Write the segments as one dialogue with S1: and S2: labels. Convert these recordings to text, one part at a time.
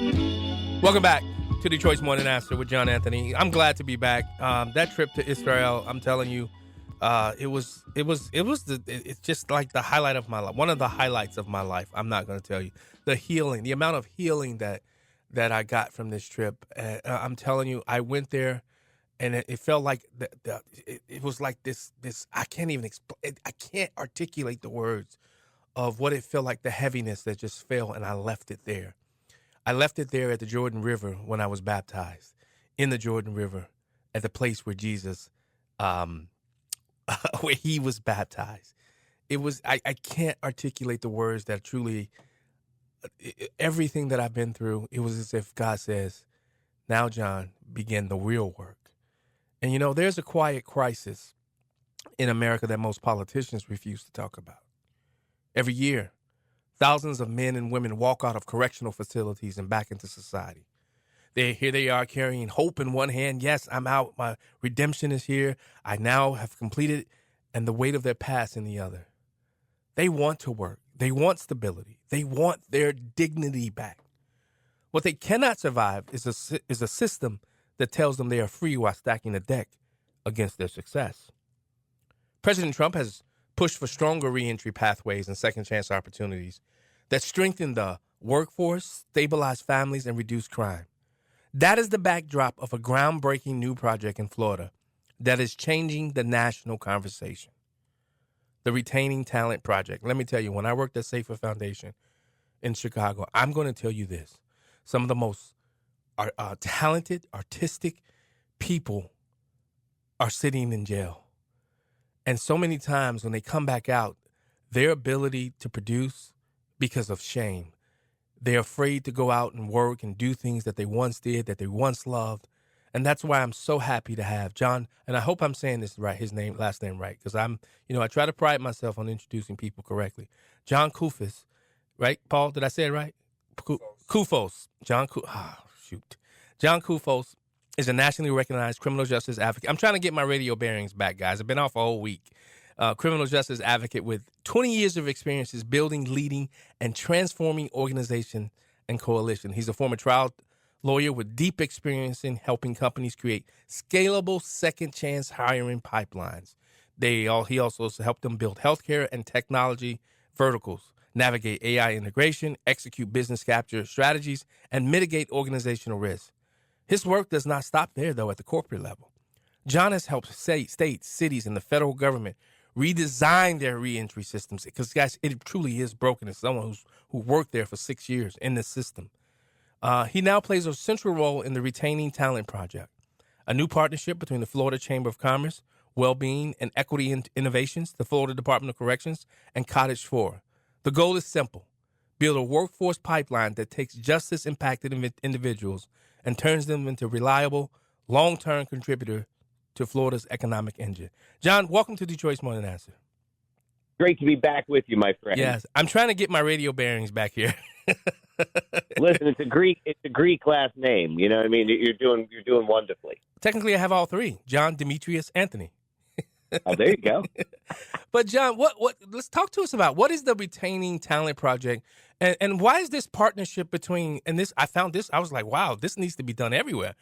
S1: Welcome back to Detroit's Morning Answer with John Anthony. I'm glad to be back. That trip to Israel, I'm telling you, it's just like the highlight of my life. One of the highlights of my life. I'm not going to tell you the healing, the amount of healing that I got from this trip. I'm telling you, I went there, and it felt like it was like this. I can't even explain. I can't articulate the words of what it felt like. The heaviness that just fell, and I left it there. I left it there at the Jordan River when I was baptized, in the Jordan River, at the place where Jesus, where he was baptized. It was, I can't articulate the words that truly, everything that I've been through, it was as if God says, now, John, begin the real work. And, you know, there's a quiet crisis in America that most politicians refuse to talk about. Every year, thousands of men and women walk out of correctional facilities and back into society. Here they are carrying hope in one hand. Yes, I'm out. My redemption is here. I now have completed, and the weight of their past in the other. They want to work. They want stability. They want their dignity back. What they cannot survive is a system that tells them they are free while stacking the deck against their success. President Trump has pushed for stronger reentry pathways and second chance opportunities that strengthen the workforce, stabilize families, and reduce crime. That is the backdrop of a groundbreaking new project in Florida that is changing the national conversation. The Retaining Talent Project. Let me tell you, when I worked at Safer Foundation in Chicago, I'm going to tell you this. Some of the most talented, artistic people are sitting in jail. And so many times when they come back out, their ability to produce, because of shame, they're afraid to go out and work and do things that they once did, that they once loved. And that's why I'm so happy to have John, and I hope I'm saying this right, last name right, because I try to pride myself on introducing people correctly. John Koufos, right? Paul, did I say it right? Koufos. John Koufos is a nationally recognized criminal justice advocate. I'm trying to get my radio bearings back, guys. I've been off a whole week. Criminal justice advocate with 20 years of experiences building, leading, and transforming organization and coalition. He's a former trial lawyer with deep experience in helping companies create scalable second chance hiring pipelines. He also helped them build healthcare and technology verticals, navigate AI integration, execute business capture strategies, and mitigate organizational risk. His work does not stop there, though, at the corporate level. John has helped states, cities, and the federal government redesign their reentry systems because, guys, it truly is broken. As someone who worked there for 6 years in this system. He now plays a central role in the Retaining Talent Project, a new partnership between the Florida Chamber of Commerce, Wellbeing, and Equity Innovations, the Florida Department of Corrections, and Cottage 4. The goal is simple. Build a workforce pipeline that takes justice-impacted individuals and turns them into reliable, long-term contributor to Florida's economic engine. John, welcome to Detroit's Morning Answer.
S2: Great to be back with you, my friend.
S1: Yes, I'm trying to get my radio bearings back here.
S2: Listen, it's a Greek last name. You know what I mean? You're doing wonderfully.
S1: Technically, I have all three: John, Demetrius, Anthony.
S2: Oh, there you go.
S1: But John, what? Let's talk to us about what is the Retaining Talent Project, and why is this partnership between? And this, I found this. I was like, wow, this needs to be done everywhere.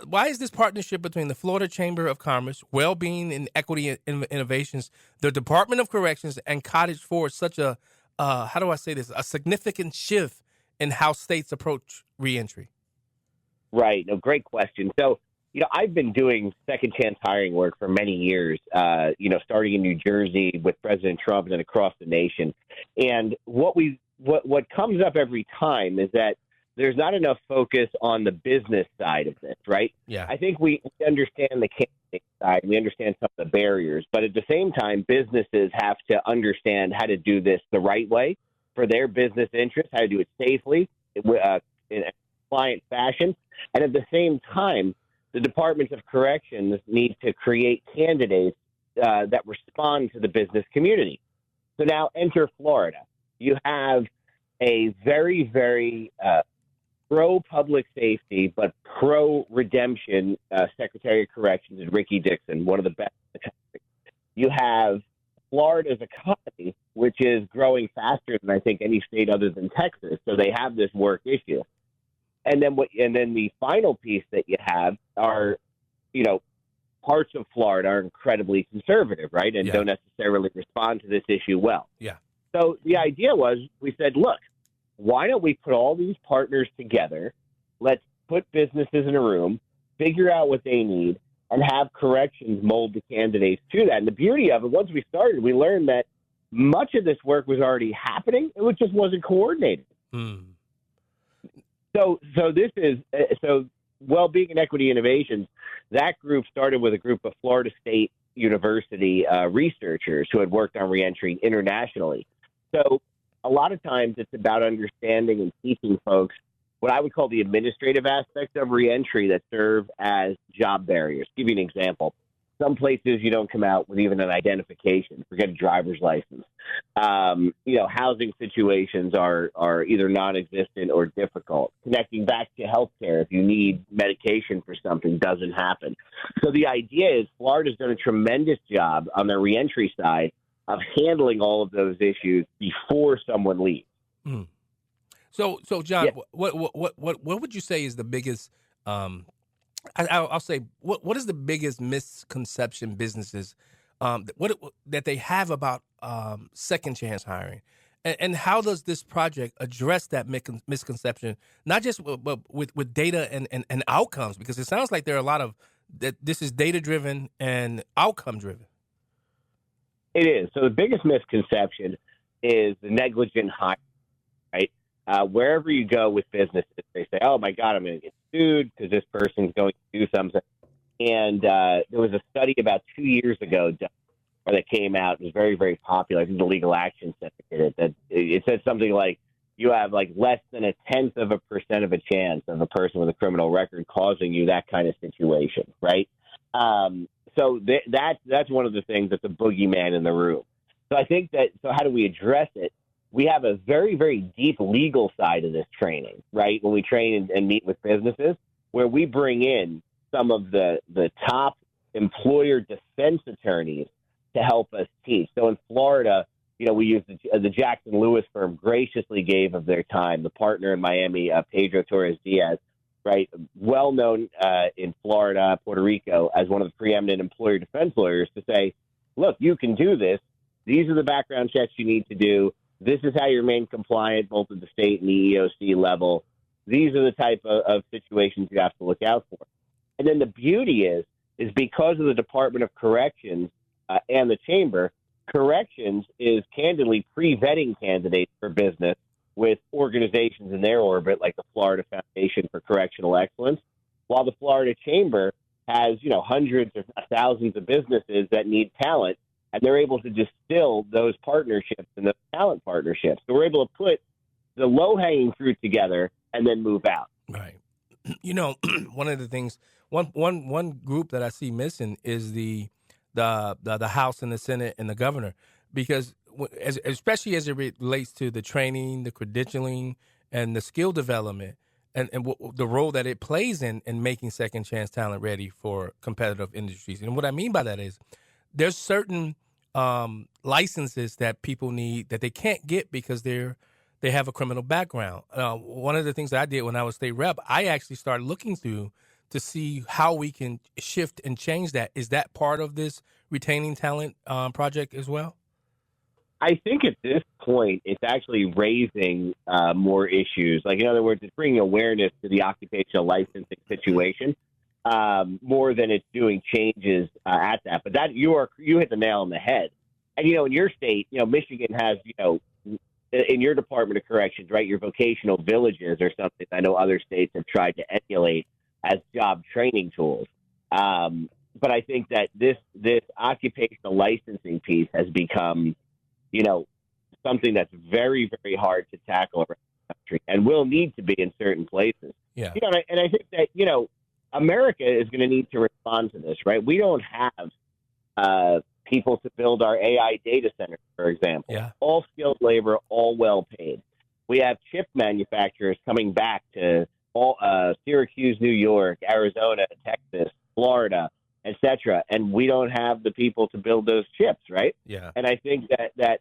S1: Why is this partnership between the Florida Chamber of Commerce, Wellbeing and Equity Innovations, the Department of Corrections, and Cottage 4 such a how do I say this? A significant shift in how states approach reentry?
S2: Right. No, great question. So, I've been doing second chance hiring work for many years, starting in New Jersey with President Trump and then across the nation. And what comes up every time is that there's not enough focus on the business side of this, right?
S1: Yeah.
S2: I think we understand the candidate side. We understand some of the barriers. But at the same time, businesses have to understand how to do this the right way for their business interests, how to do it safely, in a compliant fashion. And at the same time, the Departments of Corrections need to create candidates that respond to the business community. So now enter Florida. You have a very, very pro-public safety, but pro-redemption Secretary of Corrections is Ricky Dixon, one of the best in the country. You have Florida's economy, which is growing faster than I think any state other than Texas, so they have this work issue. And then the final piece that you have are, you know, parts of Florida are incredibly conservative, right, and don't necessarily respond to this issue well.
S1: Yeah.
S2: So the idea was, we said, look, why don't we put all these partners together? Let's put businesses in a room, figure out what they need, and have corrections mold the candidates to that. And the beauty of it, once we started, we learned that much of this work was already happening. It just wasn't coordinated.
S1: Mm.
S2: So Wellbeing and Equity Innovations, that group started with a group of Florida State University researchers who had worked on reentry internationally. So a lot of times it's about understanding and teaching folks what I would call the administrative aspects of reentry that serve as job barriers. Give you an example. Some places you don't come out with even an identification, forget a driver's license. Housing situations are either non-existent or difficult. Connecting back to healthcare, if you need medication for something, doesn't happen. So the idea is Florida's done a tremendous job on the reentry side of handling all of those issues before someone leaves.
S1: Mm. So John, what would you say is the biggest? I'll say what is the biggest misconception businesses that they have about second chance hiring, and how does this project address that misconception? Not just with data and outcomes, because it sounds like there are a lot of that. This is data driven and outcome driven.
S2: It is. So the biggest misconception is the negligent hire, right? Wherever you go with businesses, they say, oh, my God, I'm going to get sued because this person's going to do something. And there was a study about 2 years ago that came out. It was very, very popular. I think the Legal Action Center did it. That it said something like you have like less than 0.1% of a chance of a person with a criminal record causing you that kind of situation, right? So that's one of the things that's a boogeyman in the room. So I think so how do we address it? We have a very, very deep legal side of this training, right? When we train and meet with businesses, where we bring in some of the top employer defense attorneys to help us teach. So in Florida, we use the Jackson Lewis firm graciously gave of their time. The partner in Miami, Pedro Torres Diaz, right, well known in Florida, Puerto Rico, as one of the preeminent employer defense lawyers, to say, look, you can do this. These are the background checks you need to do. This is how you remain compliant, both at the state and the EEOC level. These are the type of situations you have to look out for. And then the beauty is because of the Department of Corrections and the Chamber, Corrections is candidly pre-vetting candidates for business with organizations in their orbit, like the Florida Foundation for Correctional Excellence, while the Florida Chamber has, hundreds of thousands of businesses that need talent. And they're able to distill those partnerships and those talent partnerships. So we're able to put the low-hanging fruit together and then move out.
S1: Right. One of the things, one group that I see missing is the House and the Senate and the governor, because especially as it relates to the training, the credentialing, and the skill development, and the role that it plays in making second chance talent ready for competitive industries. And what I mean by that is there's certain licenses that people need that they can't get because they have a criminal background. One of the things that I did when I was state rep, I actually started looking to see how we can shift and change that. Is that part of this retaining talent project as well?
S2: I think at this point, it's actually raising more issues. Like, in other words, it's bringing awareness to the occupational licensing situation. More than it's doing changes at that. But that you hit the nail on the head. And, in your state, Michigan has, in your Department of Corrections, right, your vocational villages or something I know other states have tried to emulate as job training tools. But I think that this occupational licensing piece has become, something that's very, very hard to tackle around the country and will need to be in certain places.
S1: Yeah.
S2: And I think that, America is going to need to respond to this, right? We don't have people to build our AI data centers, for example.
S1: Yeah.
S2: All skilled labor, all well paid. We have chip manufacturers coming back to Syracuse, New York, Arizona, Texas, Florida, etc. And we don't have the people to build those chips, right?
S1: Yeah.
S2: And I think that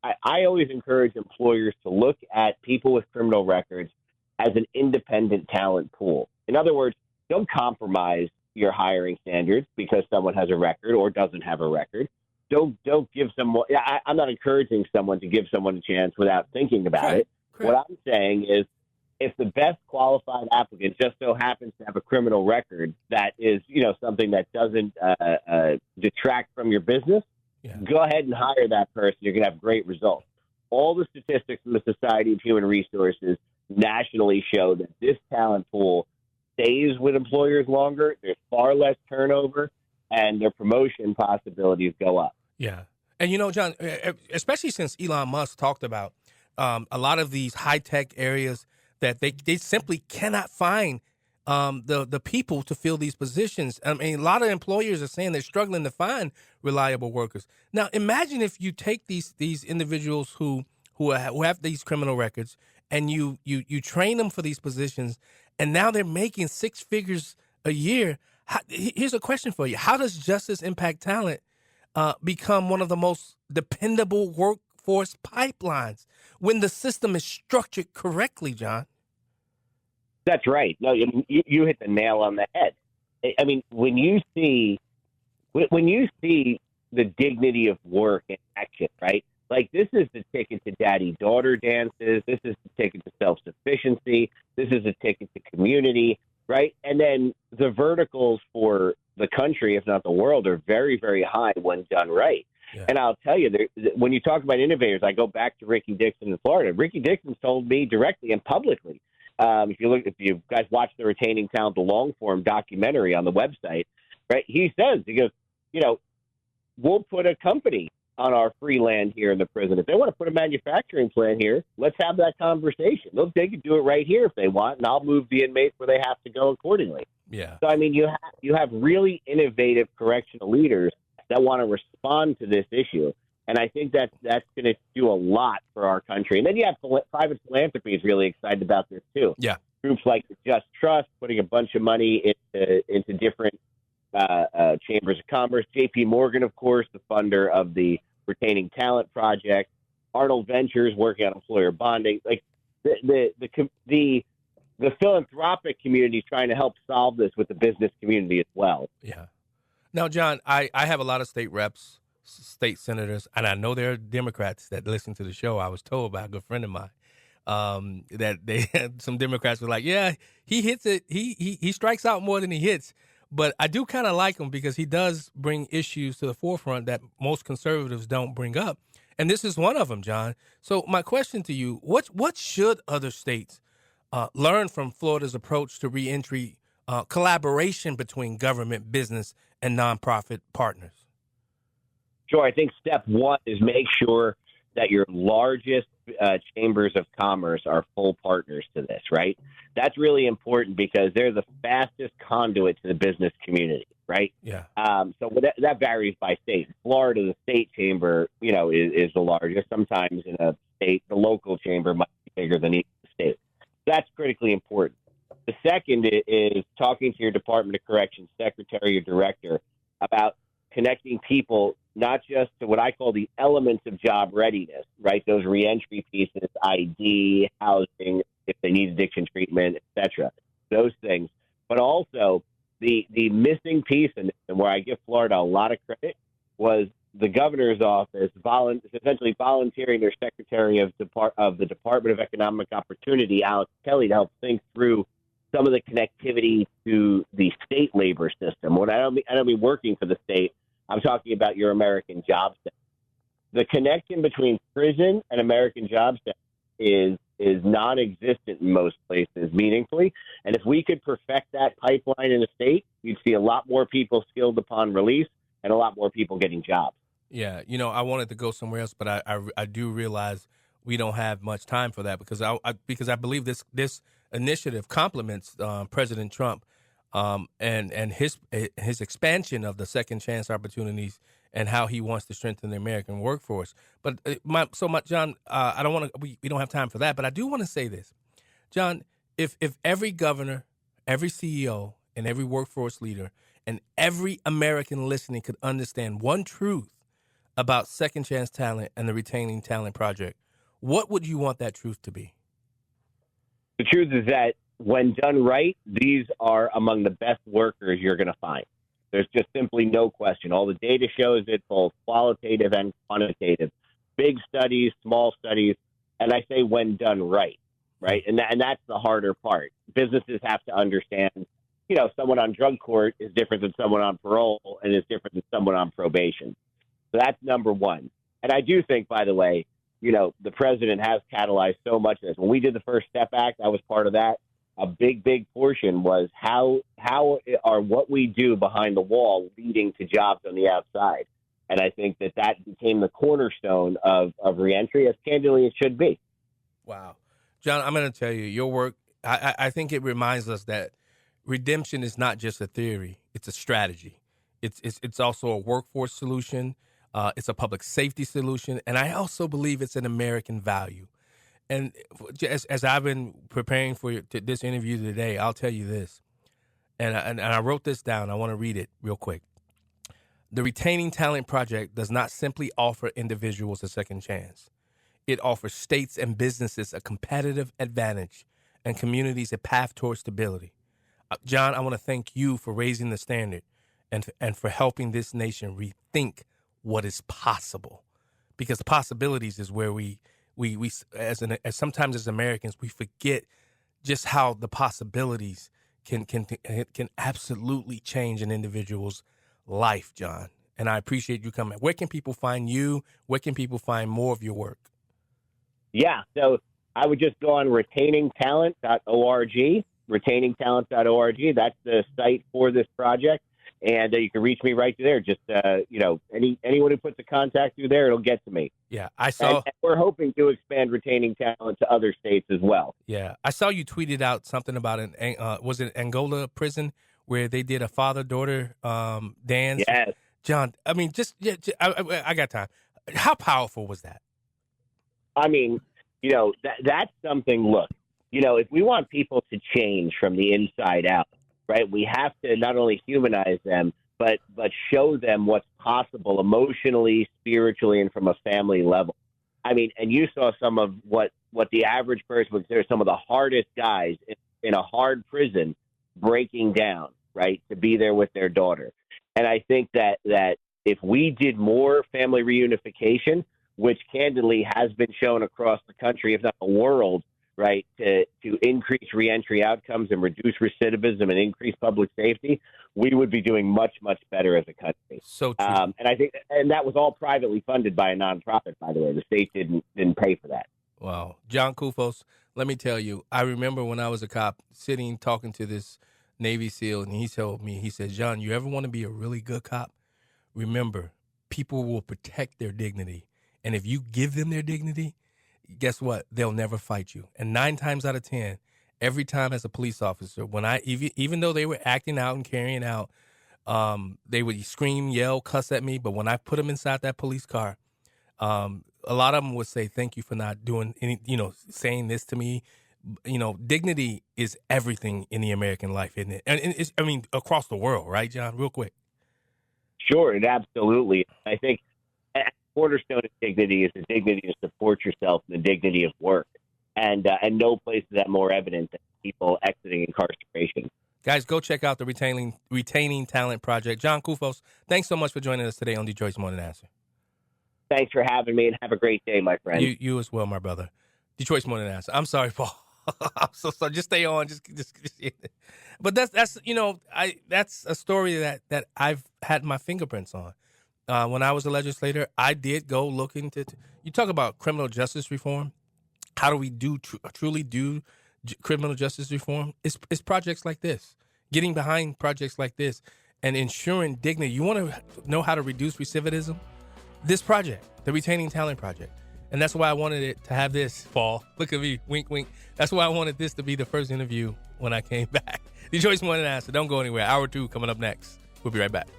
S2: I always encourage employers to look at people with criminal records as an independent talent pool. In other words, don't compromise your hiring standards because someone has a record or doesn't have a record. Don't give someone. I'm not encouraging someone to give someone a chance without thinking about it.
S1: Correct.
S2: What I'm saying is, if the best qualified applicant just so happens to have a criminal record that is, something that doesn't detract from your business, go ahead and hire that person. You're going to have great results. All the statistics from the Society of Human Resources nationally show that this talent pool stays with employers longer. There's far less turnover, and their promotion possibilities go up.
S1: Yeah. And, John, especially since Elon Musk talked about a lot of these high-tech areas that they simply cannot find the people to fill these positions. I mean, a lot of employers are saying they're struggling to find reliable workers. Now, imagine if you take these individuals who have these criminal records and you train them for these positions, and now they're making six figures a year. Here's a question for you. How does justice impact talent become one of the most dependable workforce pipelines when the system is structured correctly, John?
S2: That's right. No, you hit the nail on the head. I mean, when you see the dignity of work in action, right? Like, this is the ticket to daddy-daughter dances. This is the ticket to self-sufficiency. This is a ticket to community, right? And then the verticals for the country, if not the world, are very, very high when done right. Yeah. And I'll tell you, when you talk about innovators, I go back to Ricky Dixon in Florida. Ricky Dixon told me directly and publicly, if you guys watch the Retaining Talent, the long-form documentary on the website, right? He goes, we'll put a company on our free land here in the prison. If they want to put a manufacturing plant here, let's have that conversation. They can do it right here if they want, and I'll move the inmates where they have to go accordingly.
S1: Yeah.
S2: So, I mean, you have really innovative correctional leaders that want to respond to this issue. And I think that's going to do a lot for our country. And then you have private philanthropy is really excited about this, too.
S1: Yeah.
S2: Groups like the Just Trust putting a bunch of money into different chambers of commerce. J.P. Morgan, of course, the funder of the Retaining Talent Project. Arnold Ventures working on employer bonding. Like the philanthropic community is trying to help solve this with the business community as well.
S1: Yeah. Now, John, I have a lot of state reps, state senators, and I know there are Democrats that listen to the show. I was told by a good friend of mine that they had some Democrats were like, yeah, he hits it. He strikes out more than he hits. But I do kind of like him because he does bring issues to the forefront that most conservatives don't bring up. And this is one of them, John. So my question to you, what should other states learn from Florida's approach to reentry, collaboration between government, business, and nonprofit partners?
S2: Sure. I think step one is make sure that your largest chambers of commerce are full partners to this, right? That's really important because they're the fastest conduit to the business community, right?
S1: Yeah.
S2: So that varies by state. Florida, the state chamber, is the largest. Sometimes in a state, the local chamber might be bigger than each state. That's critically important. The second is talking to your Department of Corrections secretary or director about connecting people not just to what I call the elements of job readiness, right? Those reentry pieces, ID, housing, if they need addiction treatment, et cetera, those things. But also the missing piece, and where I give Florida a lot of credit, was the governor's office essentially volunteering their secretary of the Department of Economic Opportunity, Alex Kelly, to help think through some of the connectivity to the state labor system. When I don't mean working for the state, I'm talking about your American Job Center. The connection between prison and American Job Center is non-existent in most places meaningfully. And if we could perfect that pipeline in the state, you'd see a lot more people skilled upon release and a lot more people getting jobs.
S1: Yeah, I wanted to go somewhere else, but I do realize we don't have much time for that because I believe this initiative complements President Trump and his expansion of the second chance opportunities and how he wants to strengthen the American workforce. But John, I don't want to. We don't have time for that, but I do want to say this, John. If every governor, every CEO, and every workforce leader, and every American listening could understand one truth about Second Chance Talent and the Retaining Talent Project, what would you want that truth to be?
S2: The truth is that when done right, these are among the best workers you're going to find. There's just simply no question. All the data shows it, both qualitative and quantitative. Big studies, small studies, and I say when done right, right? And that's the harder part. Businesses have to understand, someone on drug court is different than someone on parole and is different than someone on probation. So that's number one. And I do think, by the way, the president has catalyzed so much of this. When we did the First Step Act, I was part of that. A big portion was how are what we do behind the wall leading to jobs on the outside. And I think that became the cornerstone of reentry, as candidly it should be.
S1: Wow. John, I'm going to tell you, your work, I think it reminds us that redemption is not just a theory, it's a strategy. It's also a workforce solution. It's a public safety solution. And I also believe it's an American value. And as I've been preparing for this interview today, I'll tell you this. And I wrote this down. I want to read it real quick. The Retaining Talent Project does not simply offer individuals a second chance. It offers states and businesses a competitive advantage and communities a path towards stability. John, I want to thank you for raising the standard and for helping this nation rethink what is possible. Because the possibilities is where we as sometimes as Americans, we forget just how the possibilities can absolutely change an individual's life, John. And I appreciate you coming. Where can people find you? Where can people find more of your work?
S2: Yeah, so I would just go on retainingtalent.org, retainingtalent.org. That's the site for this project. And you can reach me right there. Just, anyone who puts a contact through there, it'll get to me.
S1: Yeah, I saw.
S2: And we're hoping to expand retaining talent to other states as well.
S1: Yeah, I saw you tweeted out something about was it Angola prison where they did a father-daughter dance?
S2: Yes.
S1: John, I mean, I got time. How powerful was that?
S2: I mean, that's something, look, if we want people to change from the inside out, right, we have to not only humanize them, but show them what's possible emotionally, spiritually, and from a family level. I mean, and you saw some of what the average person would consider some of the hardest guys in a hard prison breaking down, right, to be there with their daughter. And I think that if we did more family reunification, which candidly has been shown across the country, if not the world, right, to increase reentry outcomes and reduce recidivism and increase public safety, we would be doing much, much better as a country.
S1: So true.
S2: And I think, and that was all privately funded by a nonprofit, by the way. The state didn't pay for that.
S1: Wow. John Koufos, let me tell you, I remember when I was a cop sitting talking to this Navy SEAL, and he told me, he said, John, you ever want to be a really good cop? Remember, people will protect their dignity. And if you give them their dignity, guess what? They'll never fight you. And 9 times out of 10, every time as a police officer, when even though they were acting out and carrying out, they would scream, yell, cuss at me. But when I put them inside that police car, a lot of them would say, thank you for not doing any, saying this to me. Dignity is everything in the American life, isn't it? And it's, across the world, right, John? Real quick.
S2: Sure, it absolutely. I think cornerstone of dignity is the dignity to support yourself and the dignity of work. And no place is that more evident than people exiting incarceration.
S1: Guys, go check out the Retaining Talent Project. John Koufos, thanks so much for joining us today on Detroit's Morning Answer. Thanks
S2: for having me, and have a great day, my friend.
S1: You as well, my brother. Detroit's Morning Answer. I'm sorry, Paul. I'm so sorry. Just stay on. Just but that's that's a story that I've had my fingerprints on. When I was a legislator, I did go look into. You talk about criminal justice reform. How do we truly do criminal justice reform? It's projects like this, getting behind projects like this, and ensuring dignity. You want to know how to reduce recidivism? This project, the Retaining Talent Project. And that's why I wanted it to have this, Paul. Look at me, wink, wink. That's why I wanted this to be the first interview when I came back. Detroit's Morning Answer. Don't go anywhere. Hour 2 coming up next. We'll be right back.